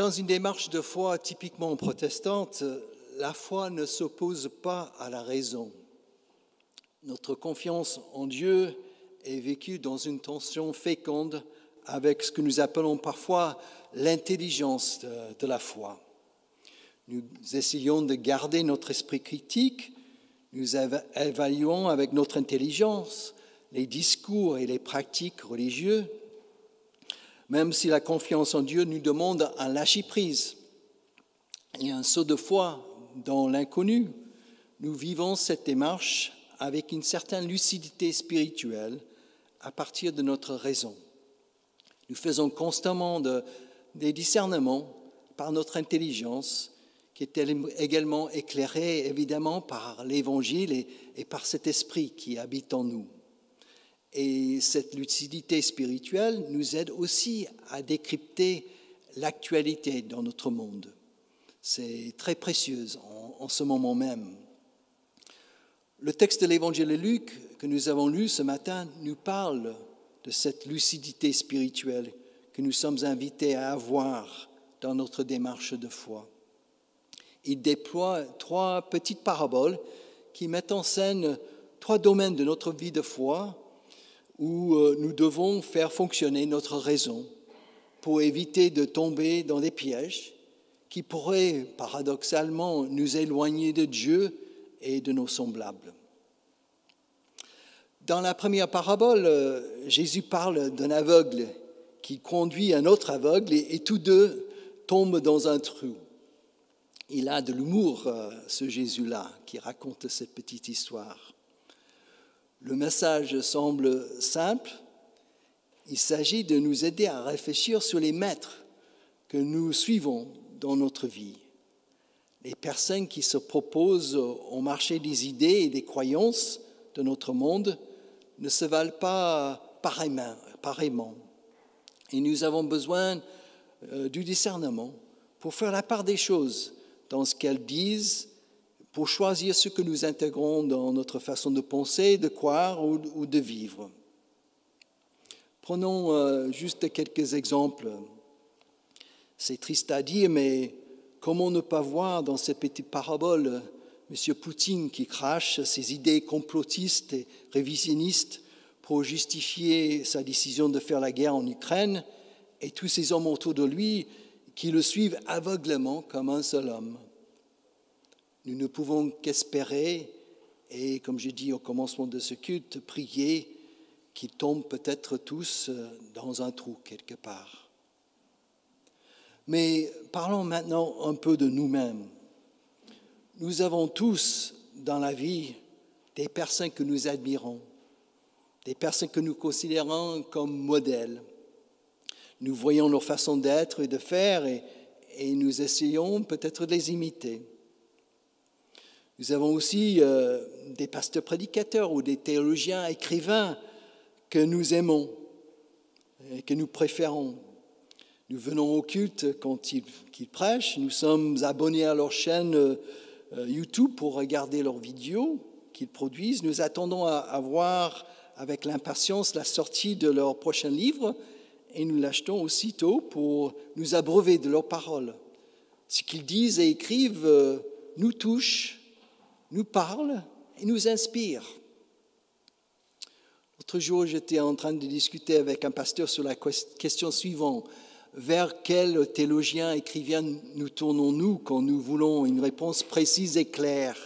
Dans une démarche de foi typiquement protestante, la foi ne s'oppose pas à la raison. Notre confiance en Dieu est vécue dans une tension féconde avec ce que nous appelons parfois l'intelligence de la foi. Nous essayons de garder notre esprit critique, nous évaluons avec notre intelligence les discours et les pratiques religieuses, même si la confiance en Dieu nous demande un lâcher-prise et un saut de foi dans l'inconnu. Nous vivons cette démarche avec une certaine lucidité spirituelle à partir de notre raison. Nous faisons constamment des discernements par notre intelligence, qui est également éclairée évidemment par l'Évangile et par cet esprit qui habite en nous. Et cette lucidité spirituelle nous aide aussi à décrypter l'actualité dans notre monde. C'est très précieux en ce moment même. Le texte de l'Évangile de Luc que nous avons lu ce matin nous parle de cette lucidité spirituelle que nous sommes invités à avoir dans notre démarche de foi. Il déploie 3 petites paraboles qui mettent en scène 3 domaines de notre vie de foi où nous devons faire fonctionner notre raison pour éviter de tomber dans des pièges qui pourraient paradoxalement nous éloigner de Dieu et de nos semblables. Dans la première parabole, Jésus parle d'un aveugle qui conduit un autre aveugle et tous deux tombent dans un trou. Il a de l'humour, ce Jésus-là, qui raconte cette petite histoire. Le message semble simple. Il s'agit de nous aider à réfléchir sur les maîtres que nous suivons dans notre vie. Les personnes qui se proposent au marché des idées et des croyances de notre monde ne se valent pas pareillement. Et nous avons besoin du discernement pour faire la part des choses dans ce qu'elles disent, pour choisir ce que nous intégrons dans notre façon de penser, de croire ou de vivre. Prenons juste quelques exemples. C'est triste à dire, mais comment ne pas voir dans cette petite parabole M. Poutine qui crache ses idées complotistes et révisionnistes pour justifier sa décision de faire la guerre en Ukraine et tous ces hommes autour de lui qui le suivent aveuglément comme un seul homme. Nous ne pouvons qu'espérer, et comme j'ai dit au commencement de ce culte, prier qu'ils tombent peut-être tous dans un trou quelque part. Mais parlons maintenant un peu de nous-mêmes. Nous avons tous dans la vie des personnes que nous admirons, des personnes que nous considérons comme modèles. Nous voyons leur façon d'être et de faire et nous essayons peut-être de les imiter. Nous avons aussi des pasteurs prédicateurs ou des théologiens écrivains que nous aimons et que nous préférons. Nous venons au culte quand ils prêchent, nous sommes abonnés à leur chaîne YouTube pour regarder leurs vidéos qu'ils produisent. Nous attendons à voir avec l'impatience la sortie de leur prochain livre et nous l'achetons aussitôt pour nous abreuver de leurs paroles. Ce qu'ils disent et écrivent nous touche, nous parle et nous inspire. L'autre jour, j'étais en train de discuter avec un pasteur sur la question suivante. Vers quel théologien, écrivain nous tournons-nous quand nous voulons une réponse précise et claire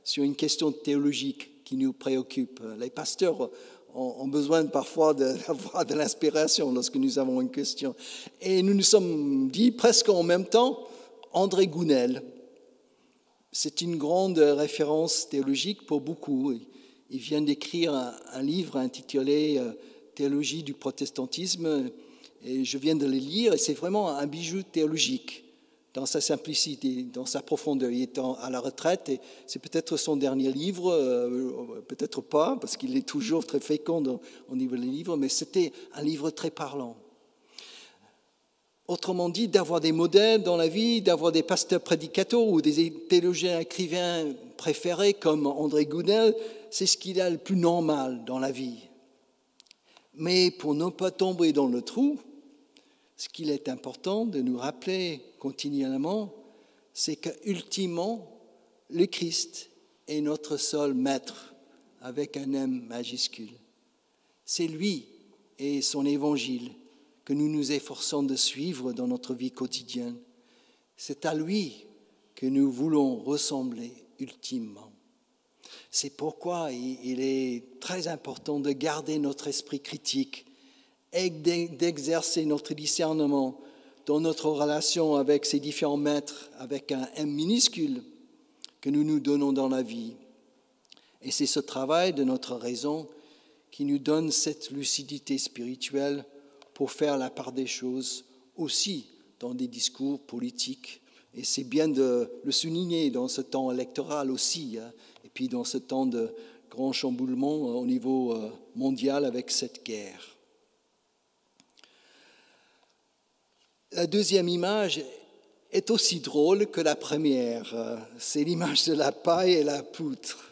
sur une question théologique qui nous préoccupe? Les pasteurs ont besoin parfois d'avoir de l'inspiration lorsque nous avons une question. Et nous nous sommes dit presque en même temps, André Gounel. C'est une grande référence théologique pour beaucoup. Il vient d'écrire un livre intitulé « Théologie du protestantisme ». Et je viens de le lire, et c'est vraiment un bijou théologique dans sa simplicité, dans sa profondeur. Il est à la retraite, et c'est peut-être son dernier livre, peut-être pas, parce qu'il est toujours très fécond au niveau des livres, mais c'était un livre très parlant. Autrement dit, d'avoir des modèles dans la vie, d'avoir des pasteurs prédicateurs ou des théologiens écrivains préférés comme André Gounel, c'est ce qu'il y a le plus normal dans la vie. Mais pour ne pas tomber dans le trou, Ce qu'il est important de nous rappeler continuellement, c'est qu'ultimement, le Christ est notre seul maître, avec un M majuscule. C'est lui et son évangile que nous nous efforçons de suivre dans notre vie quotidienne. C'est à lui que nous voulons ressembler ultimement. C'est pourquoi il est très important de garder notre esprit critique et d'exercer notre discernement dans notre relation avec ces différents maîtres, avec un M minuscule que nous nous donnons dans la vie. Et c'est ce travail de notre raison qui nous donne cette lucidité spirituelle pour faire la part des choses aussi dans des discours politiques. Et c'est bien de le souligner dans ce temps électoral aussi, et puis dans ce temps de grand chamboulement au niveau mondial avec cette guerre. La deuxième image est aussi drôle que la première. C'est l'image de la paille et la poutre.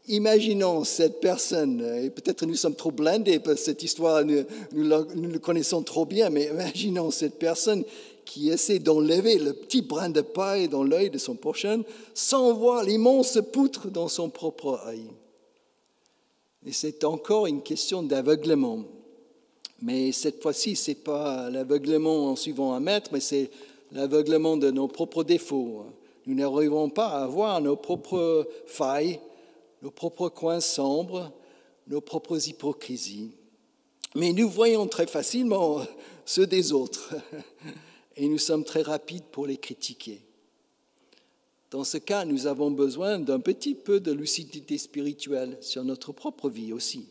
Imaginons cette personne, et peut-être nous sommes trop blindés parce que cette histoire, nous le connaissons trop bien, mais imaginons cette personne qui essaie d'enlever le petit brin de paille dans l'œil de son prochain sans voir l'immense poutre dans son propre œil. Et c'est encore une question d'aveuglement. Mais cette fois-ci, ce n'est pas l'aveuglement en suivant un maître, mais c'est l'aveuglement de nos propres défauts. Nous n'arriverons pas à voir nos propres failles, nos propres coins sombres, nos propres hypocrisies. Mais nous voyons très facilement ceux des autres et nous sommes très rapides pour les critiquer. Dans ce cas, nous avons besoin d'un petit peu de lucidité spirituelle sur notre propre vie aussi.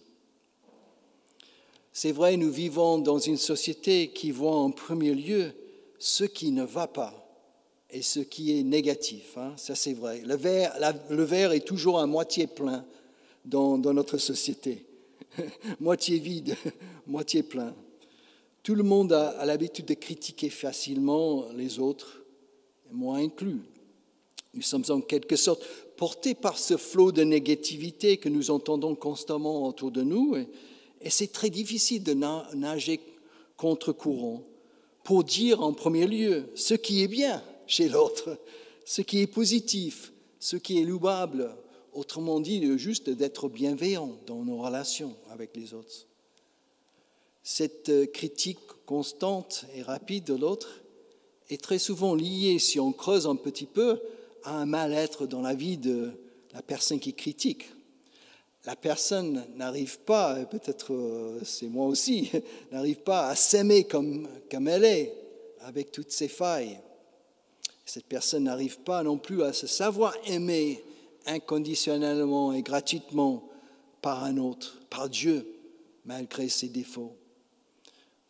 C'est vrai, nous vivons dans une société qui voit en premier lieu ce qui ne va pas et ce qui est négatif. Ça, c'est vrai. Le verre est toujours à moitié plein dans notre société. Moitié vide, moitié plein. Tout le monde a l'habitude de critiquer facilement les autres, moi inclus. Nous sommes en quelque sorte portés par ce flot de négativité que nous entendons constamment autour de nous. Et c'est très difficile de nager contre-courant pour dire en premier lieu ce qui est bien chez l'autre, ce qui est positif, ce qui est louable. Autrement dit, juste d'être bienveillant dans nos relations avec les autres. Cette critique constante et rapide de l'autre est très souvent liée, si on creuse un petit peu, à un mal-être dans la vie de la personne qui critique. La personne n'arrive pas, peut-être c'est moi aussi, n'arrive pas à s'aimer comme elle est, avec toutes ses failles. Cette personne n'arrive pas non plus à se savoir aimer inconditionnellement et gratuitement par un autre, par Dieu, malgré ses défauts.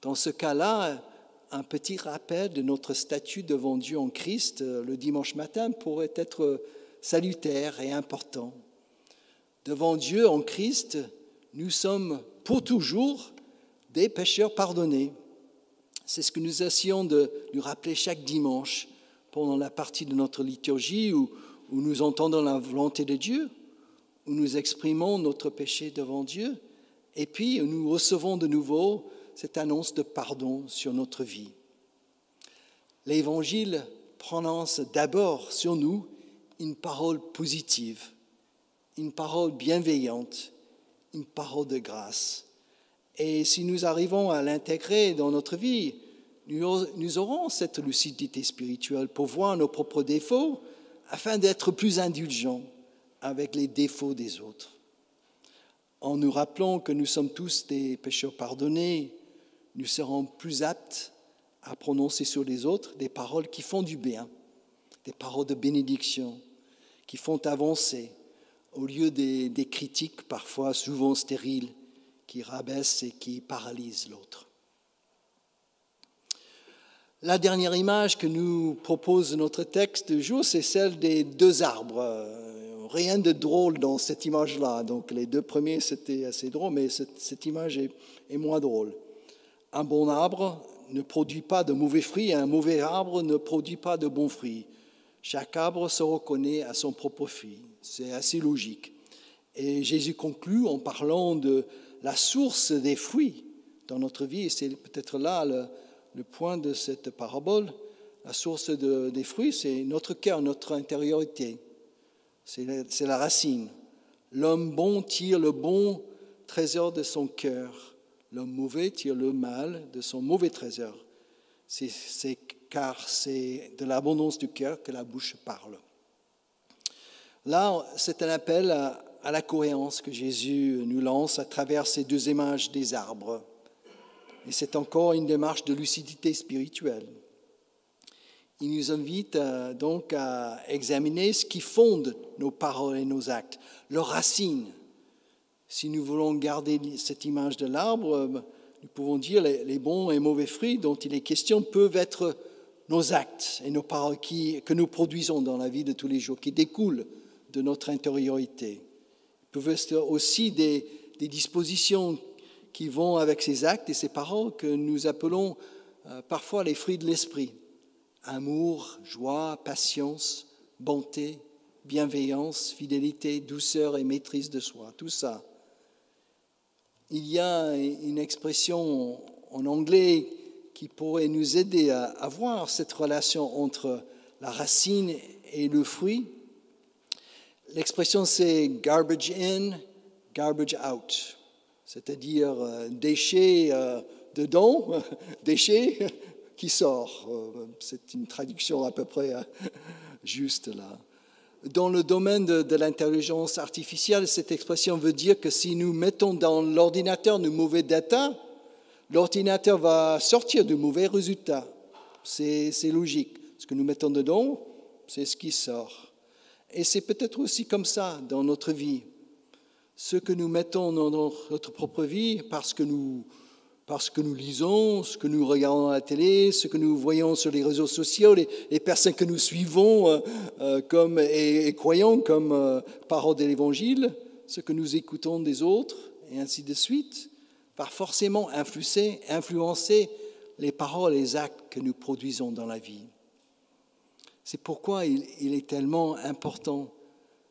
Dans ce cas-là, un petit rappel de notre statut devant Dieu en Christ le dimanche matin pourrait être salutaire et important. Devant Dieu en Christ, nous sommes pour toujours des pécheurs pardonnés. C'est ce que nous essayons de nous rappeler chaque dimanche pendant la partie de notre liturgie où nous entendons la volonté de Dieu, où nous exprimons notre péché devant Dieu, et puis nous recevons de nouveau cette annonce de pardon sur notre vie. L'Évangile prononce d'abord sur nous une parole positive, une parole bienveillante, une parole de grâce. Et si nous arrivons à l'intégrer dans notre vie, nous aurons cette lucidité spirituelle pour voir nos propres défauts afin d'être plus indulgents avec les défauts des autres. En nous rappelant que nous sommes tous des pécheurs pardonnés, nous serons plus aptes à prononcer sur les autres des paroles qui font du bien, des paroles de bénédiction, qui font avancer, au lieu des critiques parfois souvent stériles qui rabaissent et qui paralysent l'autre. La dernière image que nous propose notre texte du jour, c'est celle des deux arbres. Rien de drôle dans cette image-là. Donc les deux premiers, c'était assez drôle, mais cette image est moins drôle. Un bon arbre ne produit pas de mauvais fruits, et un mauvais arbre ne produit pas de bons fruits. Chaque arbre se reconnaît à son propre fruit. C'est assez logique. Et Jésus conclut en parlant de la source des fruits dans notre vie. Et c'est peut-être là le point de cette parabole, la source des fruits, c'est notre cœur, notre intériorité. C'est la racine. L'homme bon tire le bon trésor de son cœur. L'homme mauvais tire le mal de son mauvais trésor. Car c'est de l'abondance du cœur que la bouche parle. Là, c'est un appel à la cohérence que Jésus nous lance à travers ces deux images des arbres. Et c'est encore une démarche de lucidité spirituelle. Il nous invite donc à examiner ce qui fonde nos paroles et nos actes, leurs racines. Si nous voulons garder cette image de l'arbre, nous pouvons dire les bons et mauvais fruits dont il est question peuvent être nos actes et nos paroles que nous produisons dans la vie de tous les jours, qui découlent de notre intériorité. Ils peuvent être aussi des dispositions qui vont avec ces actes et ces paroles que nous appelons parfois les fruits de l'esprit. Amour, joie, patience, bonté, bienveillance, fidélité, douceur et maîtrise de soi, tout ça. Il y a une expression en anglais qui pourrait nous aider à voir cette relation entre la racine et le fruit. L'expression c'est « garbage in, garbage out », c'est-à-dire déchet dedans, déchet qui sort. C'est une traduction à peu près juste là. Dans le domaine de l'intelligence artificielle, cette expression veut dire que si nous mettons dans l'ordinateur de mauvais data, l'ordinateur va sortir de mauvais résultats. C'est logique. Ce que nous mettons dedans, c'est ce qui sort. Et c'est peut-être aussi comme ça dans notre vie. Ce que nous mettons dans notre propre vie, parce que nous lisons, ce que nous regardons à la télé, ce que nous voyons sur les réseaux sociaux, les personnes que nous suivons et croyons comme parole de l'Évangile, ce que nous écoutons des autres, et ainsi de suite, va forcément influencer les paroles et les actes que nous produisons dans la vie. C'est pourquoi il est tellement important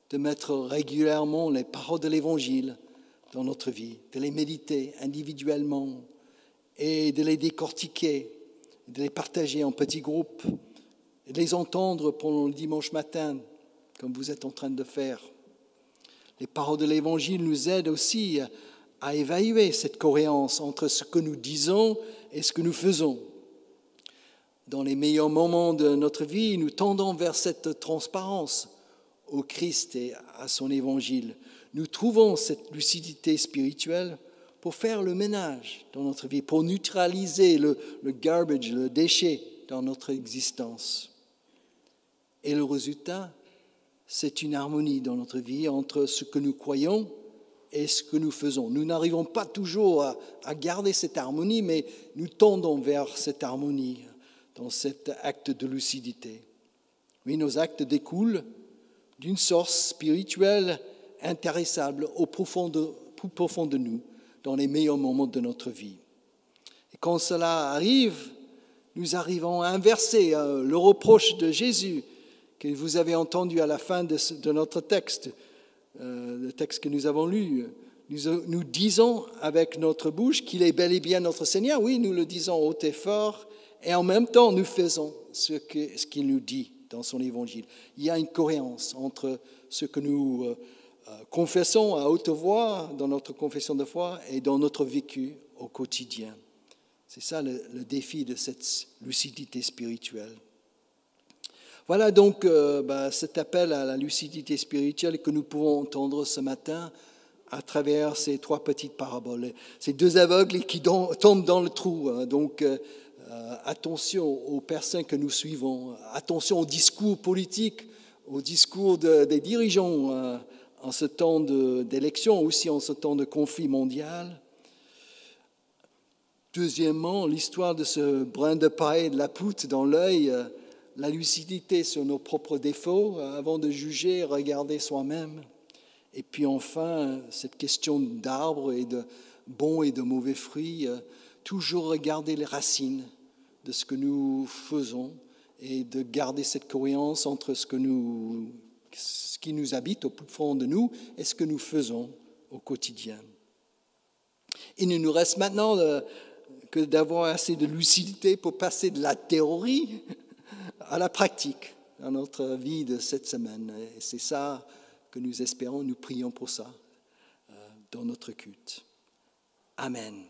de mettre régulièrement les paroles de l'Évangile dans notre vie, de les méditer individuellement et de les décortiquer, de les partager en petits groupes, et de les entendre pendant le dimanche matin, comme vous êtes en train de faire. Les paroles de l'Évangile nous aident aussi à évaluer cette cohérence entre ce que nous disons et ce que nous faisons. Dans les meilleurs moments de notre vie, nous tendons vers cette transparence au Christ et à son Évangile. Nous trouvons cette lucidité spirituelle pour faire le ménage dans notre vie, pour neutraliser le garbage, le déchet dans notre existence. Et le résultat, c'est une harmonie dans notre vie entre ce que nous croyons et ce que nous faisons. Nous n'arrivons pas toujours à garder cette harmonie, mais nous tendons vers cette harmonie dans cet acte de lucidité. Oui, nos actes découlent d'une source spirituelle intarissable au plus profond de nous, dans les meilleurs moments de notre vie. Et quand cela arrive, nous arrivons à inverser le reproche de Jésus que vous avez entendu à la fin de notre texte, le texte que nous avons lu. Nous disons avec notre bouche qu'il est bel et bien notre Seigneur. Oui, nous le disons haut et fort, et en même temps, nous faisons ce qu'il nous dit dans son évangile. Il y a une cohérence entre ce que nous confessons à haute voix dans notre confession de foi et dans notre vécu au quotidien. C'est ça le défi de cette lucidité spirituelle. Voilà donc cet appel à la lucidité spirituelle que nous pouvons entendre ce matin à travers ces trois petites paraboles. Ces deux aveugles qui tombent dans le trou. Donc, attention aux personnes que nous suivons, attention aux discours politiques, aux discours des dirigeants en ce temps d'élection, aussi en ce temps de conflit mondial. Deuxièmement, l'histoire de ce brin de paille et de la poutre dans l'œil, la lucidité sur nos propres défauts avant de juger, regarder soi-même. Et puis enfin, cette question d'arbres et de bons et de mauvais fruits, toujours regarder les racines de ce que nous faisons et de garder cette cohérence entre ce qui nous habite au plus fond de nous et ce que nous faisons au quotidien. Il ne nous reste maintenant que d'avoir assez de lucidité pour passer de la théorie à la pratique dans notre vie de cette semaine. Et c'est ça que nous espérons, nous prions pour ça dans notre culte. Amen.